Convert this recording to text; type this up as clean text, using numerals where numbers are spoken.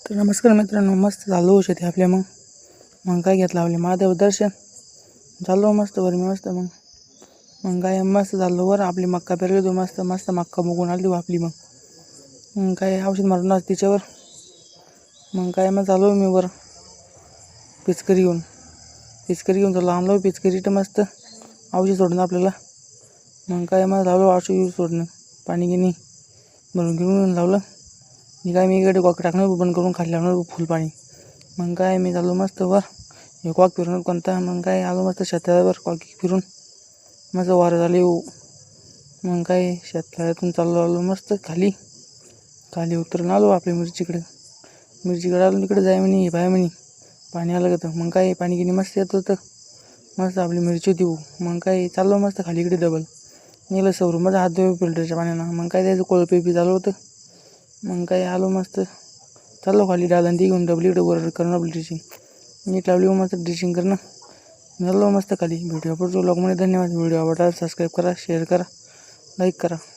तर नमस्कार मित्रांनो, मस्त झालो शेती आपल्या. मग काय घेतलं आपले महादेव दर्शन झालो मस्त वर. मी मस्त मग काय मस्त झालो वर. आपली मक्का पेरली तो मस्त मस्त मक्का बघून आली आपली. मग काय औषध मारून आज तिच्यावर. मग काय मग झालो मी वर पिचकरी घेऊन चाललो. आणलो पिचकरी तर मस्त औषध सोडणं आपल्याला. मग काय मग झालो औषध सोडणं, पाणी गिनी भरून घेऊन लावलं. मी काय मी इकडे कॉक टाकणं बंद करून खाली लावणार फुल पाणी. मग काय मी झालो मस्त वर. हे कॉक फिरवणार कोणता. मग काय आलो मस्त शेतावर कॉक फिरून मस्त वारं झाले. मग काय शेतातून चाललो आलो मस्त खाली उतरून आलो आपल्या मिरचीकडे आलो. तिकडे जाय म्हणे बाय म्हणे पाणी आलं का. मग काय पाणी गिनी मस्त येत होतं. मस्त आपली मिरची होती. मग काय चाललो मस्त खाली इकडे डबल नेलं सवरून माझा हात धुवे फिल्टरच्या पाण्यानं. मग काय त्याचं कोळपे बी झालं होतं. मग काय आलो मस्त चाललो खाली डालन ती घेऊन डबल इकडे वर करणं आपली ड्रेसिंग नीट लावली. मस्त ड्रेसिंग करणं झालो मस्त खाली. व्हिडिओ पुढच्या ब्लॉगमध्ये. धन्यवाद. व्हिडिओ आवडला सबस्क्राईब करा, शेअर करा, लाईक करा.